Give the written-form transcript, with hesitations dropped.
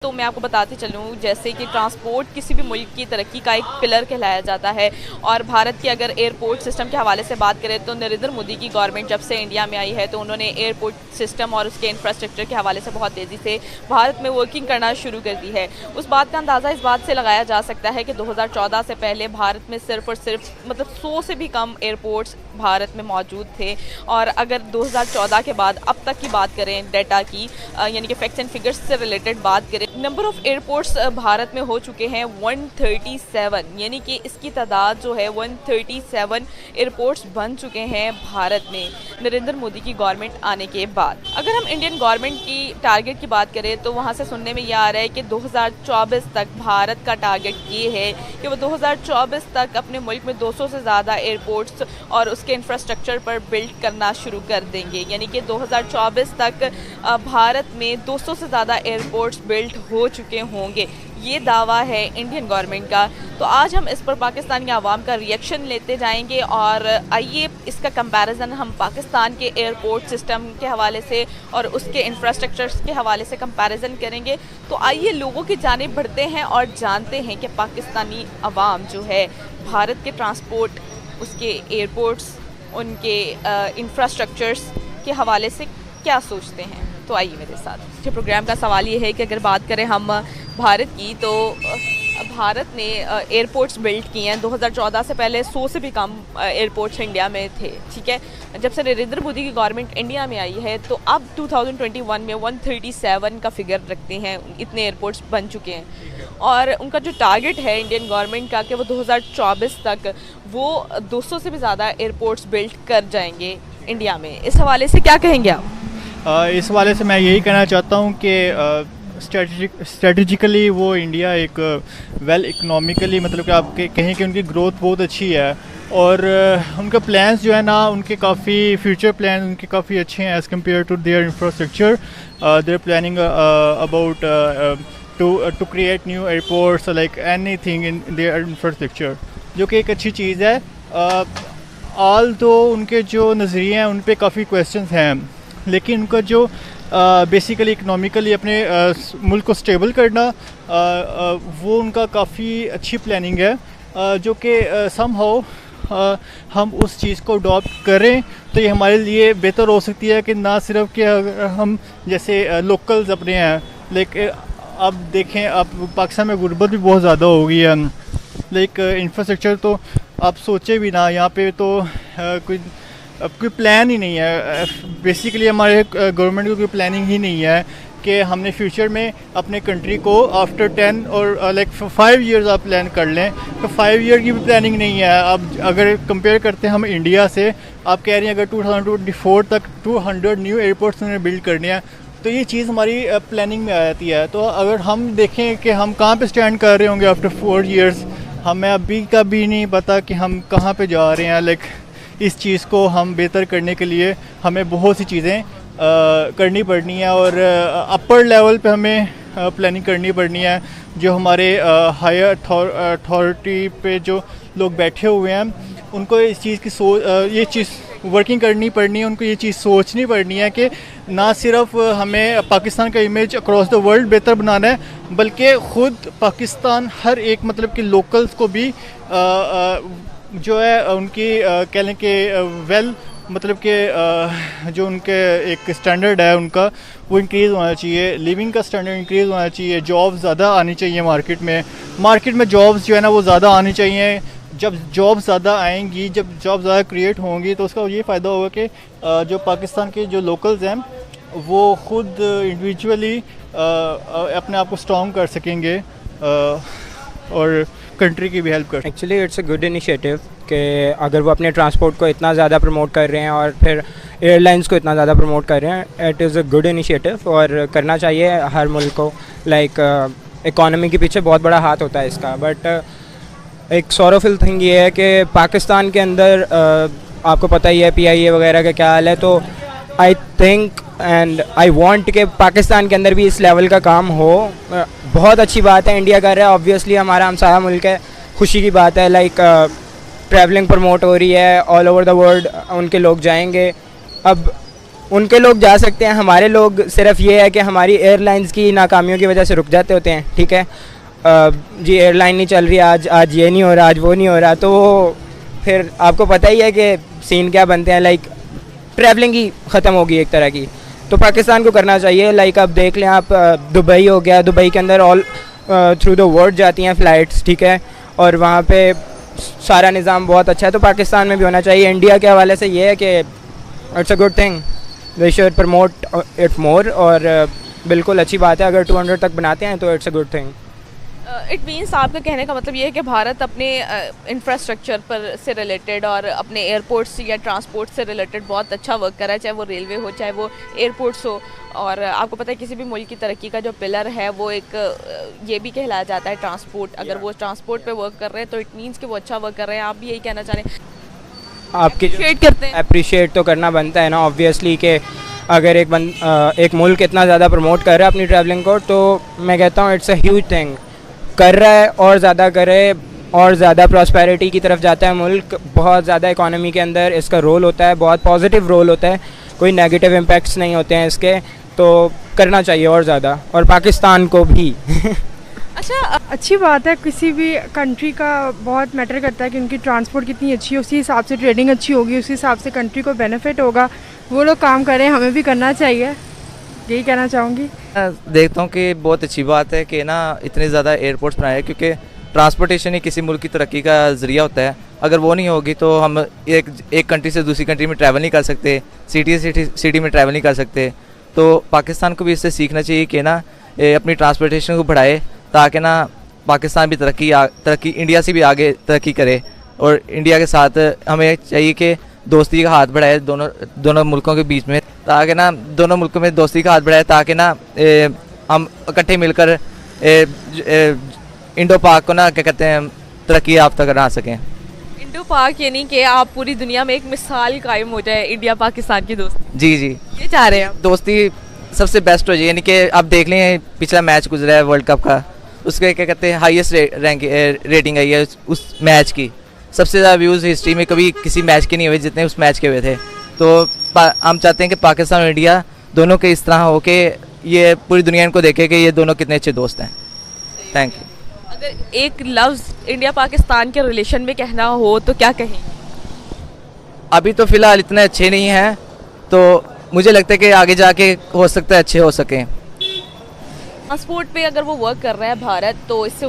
तो मैं आपको बताते चलूँ जैसे कि ट्रांसपोर्ट किसी भी मुल्क की तरक्की का एक पिलर कहलाया जाता है। और भारत की अगर एयरपोर्ट सिस्टम के हवाले से बात करें तो नरेंद्र मोदी की गवर्नमेंट जब से इंडिया में आई है तो उन्होंने एयरपोर्ट सिस्टम और उसके इंफ्रास्ट्रक्चर के हवाले से बहुत तेज़ी से भारत में वर्किंग करना शुरू कर दी है। उस बात का अंदाज़ा इस बात से लगाया जा सकता है कि 2014 से पहले भारत में सिर्फ और सिर्फ मतलब 100 से भी कम एयरपोर्ट्स भारत में मौजूद थे। और अगर 2014 के बाद अब तक की बात करें डाटा की यानी कि फैक्ट्स एंड फिगर्स से रिलेटेड बात करें, नंबर ऑफ एयरपोर्ट्स भारत में हो चुके हैं 137, यानी कि इसकी तादाद जो है 137 एयरपोर्ट्स बन चुके हैं भारत में नरेंद्र मोदी की गवर्नमेंट आने के बाद। अगर हम इंडियन गवर्नमेंट की टारगेट की बात करें तो वहाँ से सुनने में ये आ रहा है कि 2024 तक भारत का टारगेट ये है कि वो 2024 तक अपने मुल्क में 200 से ज़्यादा एयरपोर्ट्स और उसके इंफ्रास्ट्रक्चर पर बिल्ड करना शुरू कर देंगे। यानी कि 2024 तक भारत में 200 से ज़्यादा एयरपोर्ट्स बिल्ड हो चुके होंगे, ये दावा है इंडियन गवर्नमेंट का। तो आज हम इस पर पाकिस्तान के आवाम का रिएक्शन लेते जाएंगे और आइए इसका कंपैरिजन हम पाकिस्तान के एयरपोर्ट सिस्टम के हवाले से और उसके इंफ्रास्ट्रक्चर्स के हवाले से कंपैरिजन करेंगे। तो आइए लोगों की जानिब बढ़ते हैं और जानते हैं कि पाकिस्तानी आवाम जो है भारत के ट्रांसपोर्ट, उसके एयरपोर्ट्स, उनके इंफ्रास्ट्रक्चर्स के हवाले से क्या सोचते हैं। तो आइए मेरे साथ। ये प्रोग्राम का सवाल ये है कि अगर बात करें हम भारत की तो भारत ने एयरपोर्ट्स बिल्ड किए हैं। 2014 से पहले 100 से भी कम एयरपोर्ट्स इंडिया में थे, ठीक है। जब से नरेंद्र मोदी की गवर्नमेंट इंडिया में आई है तो अब 2021 में 137 का फिगर रखते हैं, इतने एयरपोर्ट्स बन चुके हैं। और उनका जो टारगेट है इंडियन गवर्नमेंट का कि वो 2024 तक वो 200 से भी ज़्यादा एयरपोर्ट्स बिल्ड कर जाएंगे इंडिया में। इस हवाले से क्या कहेंगे आप? इस वाले से मैं यही कहना चाहता हूँ कि स्ट्रेटजिकली वो इंडिया एक वेल इकोनॉमिकली मतलब कि आप कहें कि उनकी ग्रोथ बहुत अच्छी है और उनका प्लान्स जो है ना, उनके काफ़ी फ्यूचर प्लान उनके काफ़ी अच्छे हैं as compare to their infrastructure. They're planning about to create new airports like anything in their infrastructure, जो कि एक अच्छी चीज़ है। ऑल तो उनके जो नज़रिए हैं उन पर काफ़ी क्वेश्चंस हैं, लेकिन उनका जो बेसिकली इकनॉमिकली अपने मुल्क को स्टेबल करना वो उनका काफ़ी अच्छी प्लानिंग है, जो कि समहाउ हम उस चीज़ को अडॉप्ट करें तो ये हमारे लिए बेहतर हो सकती है कि ना सिर्फ कि अगर हम जैसे लोकल्स अपने हैं, लेकिन अब देखें अब पाकिस्तान में गुर्बत भी बहुत ज़्यादा हो गई है, लाइक इंफ्रास्ट्रक्चर तो आप सोचे भी ना, यहाँ पे तो कोई प्लान ही नहीं है। बेसिकली हमारे गवर्नमेंट को कोई प्लानिंग ही नहीं है कि हमने फ्यूचर में अपने कंट्री को आफ्टर 10 और लाइक 5 इयर्स आप प्लान कर लें, तो 5 ईयर की भी प्लानिंग नहीं है। अब अगर कंपेयर करते हैं हम इंडिया से, आप कह रही हैं अगर 2024 तक 200 न्यू एयरपोर्ट्स उन्हें बिल्ड करने हैं, तो ये चीज़ हमारी प्लानिंग में आ जाती है। तो अगर हम देखें कि हम कहाँ पे स्टैंड कर रहे होंगे आफ्टर 4 इयर्स, हमें अभी का भी नहीं पता कि हम कहाँ पे जा रहे हैं। लाइक इस चीज़ को हम बेहतर करने के लिए हमें बहुत सी चीज़ें करनी पड़नी है और अपर लेवल पे हमें प्लानिंग करनी पड़नी है। जो हमारे हायर अथॉरिटी पे जो लोग बैठे हुए हैं उनको इस चीज़ की ये चीज़ वर्किंग करनी पड़नी है, उनको ये चीज़ सोचनी पड़नी है कि ना सिर्फ हमें पाकिस्तान का इमेज अक्रॉस द वर्ल्ड बेहतर बनाना है, बल्कि ख़ुद पाकिस्तान हर एक मतलब कि लोकल्स को भी जो है उनकी कह लें कि वेल मतलब कि जो उनके एक स्टैंडर्ड है उनका वो इंक्रीज़ होना चाहिए, लिविंग का स्टैंडर्ड इंक्रीज़ होना चाहिए, जॉब्स ज़्यादा आनी चाहिए मार्केट में जॉब्स जो है ना वो ज़्यादा आनी चाहिए। जब जॉब ज़्यादा आएंगी, जब जॉब ज़्यादा क्रिएट होंगी तो उसका ये फ़ायदा होगा कि जो पाकिस्तान के जो लोकल्स हैं वो ख़ुद इंडिविजुअली अपने आप को स्ट्रॉन्ग कर सकेंगे और कंट्री की भी हेल्प कर। Actually it's a good initiative कि अगर वो अपने ट्रांसपोर्ट को इतना ज़्यादा प्रमोट कर रहे हैं और फिर एयरलाइंस को इतना ज़्यादा प्रमोट कर रहे हैं, it is a good initiative और करना चाहिए हर मुल्क को। लाइक इकॉनमी के पीछे बहुत बड़ा हाथ होता है इसका, बट एक सॉरोफुल थिंग ये है कि पाकिस्तान के अंदर आपको पता ही है PIA वगैरह का क्या हाल है। तो I think and I want कि पाकिस्तान के अंदर भी इस लेवल का काम हो। बहुत अच्छी बात है इंडिया कर रहा है, ऑब्वियसली हमारा हमसाया मुल्क है, खुशी की बात है। लाइक ट्रैवलिंग प्रमोट हो रही है ऑल ओवर द वर्ल्ड, उनके लोग जाएंगे। अब उनके लोग जा सकते हैं, हमारे लोग सिर्फ ये है कि हमारी एयरलाइंस की नाकामियों की वजह से रुक जाते होते हैं, ठीक है। जी एयरलाइन नहीं चल रही, आज ये नहीं हो रहा, आज वो नहीं हो रहा, तो फिर आपको पता ही है कि सीन क्या बनते हैं, लाइक ट्रैवलिंग ही ख़त्म होगी एक तरह की। तो पाकिस्तान को करना चाहिए, लाइक अब देख लें आप, दुबई हो गया, दुबई के अंदर ऑल थ्रू द वर्ल्ड जाती हैं फ़्लाइट्स, ठीक है, और वहाँ पे सारा निज़ाम बहुत अच्छा है, तो पाकिस्तान में भी होना चाहिए। इंडिया के हवाले से ये है कि it's a good thing, we should promote it more, और बिल्कुल अच्छी बात है, अगर 200 तक बनाते हैं तो it's a good thing. It means आपका कहने का मतलब ये है कि भारत अपने इंफ्रास्ट्रक्चर पर से रिलेटेड और अपने एयरपोर्ट्स या ट्रांसपोर्ट से रिलेटेड बहुत अच्छा वर्क कर रहा है, चाहे वो रेलवे हो, चाहे वो एयरपोर्ट्स हो। और आपको पता है किसी भी मुल्क की तरक्की का जो पिलर है वो एक ये भी कहलाया जाता है ट्रांसपोर्ट। अगर वो ट्रांसपोर्ट पे वर्क कर रहे हैं तो इट मीन्स कि वो अच्छा वर्क कर रहे हैं। आप भी यही कहना चाह रहे हैं? आपकी अप्रिशिएट करते हैं? अप्रिशिएट तो करना बनता है ना, ऑब्वियसली, कि अगर एक मुल्क इतना ज़्यादा प्रमोट कर रहा है अपनी ट्रैवलिंग को, तो मैं कहता हूँ इट्स अ ह्यूज थिंग। कर रहा है और ज़्यादा करे और ज़्यादा प्रॉस्पेरिटी की तरफ जाता है मुल्क, बहुत ज़्यादा इकोनॉमी के अंदर इसका रोल होता है, बहुत पॉजिटिव रोल होता है, कोई नेगेटिव इम्पैक्ट्स नहीं होते हैं इसके, तो करना चाहिए और ज़्यादा, और पाकिस्तान को भी। अच्छा, अच्छी बात है, किसी भी कंट्री का बहुत मैटर करता है कि उनकी ट्रांसपोर्ट कितनी अच्छी है, उसी हिसाब से ट्रेडिंग अच्छी होगी, उसी हिसाब से कंट्री को बेनिफिट होगा। वो लोग काम करें, हमें भी करना चाहिए, यही कहना चाहूँगी। देखता हूँ कि बहुत अच्छी बात है कि ना इतने ज़्यादा एयरपोर्ट्स बनाए, क्योंकि ट्रांसपोर्टेशन ही किसी मुल्क की तरक्की का ज़रिया होता है। अगर वो नहीं होगी तो हम एक कंट्री से दूसरी कंट्री में ट्रैवल नहीं कर सकते, सिटी में ट्रैवल नहीं कर सकते। तो पाकिस्तान को भी इससे सीखना चाहिए कि ना अपनी ट्रांसपोर्टेशन को बढ़ाए, ताकि ना पाकिस्तान भी तरक्की इंडिया से भी आगे तरक्की करे। और इंडिया के साथ हमें चाहिए कि दोस्ती का हाथ बढ़ाए दोनों मुल्कों के बीच में, ताकि ना दोनों मुल्कों में दोस्ती का हाथ बढ़ाए, ताकि ना हम इकट्ठे मिलकर इंडो पाक को ना क्या कहते हैं तरक्की याफ्ता करा सकें। इंडो पाक यानी कि आप पूरी दुनिया में एक मिसाल कायम हो जाए इंडिया पाकिस्तान की दोस्ती। जी जी, ये चाह रहे हैं आप? दोस्ती सबसे बेस्ट हो जाए, यानी कि आप देख लें पिछला मैच गुजरा है वर्ल्ड कप का, उसके क्या कहते हैं हाईएस्ट रेटिंग आई है उस मैच की। सबसे ज़्यादा व्यूज़ हिस्ट्री में कभी किसी मैच के नहीं हुए जितने उस मैच के हुए थे। तो हम चाहते हैं कि पाकिस्तान और इंडिया दोनों के इस तरह हो कि ये पूरी दुनिया इनको देखे कि ये दोनों कितने अच्छे दोस्त हैं। Thank you. अगर एक लफ्ज़ इंडिया पाकिस्तान के रिलेशन में कहना हो तो क्या कहेंगे? अभी तो फ़िलहाल इतने अच्छे नहीं हैं, तो मुझे लगता है कि आगे जाके हो सकता है अच्छे हो सकें। ट्रांसपोर्ट पे अगर वो वर्क कर रहा है भारत, तो इससे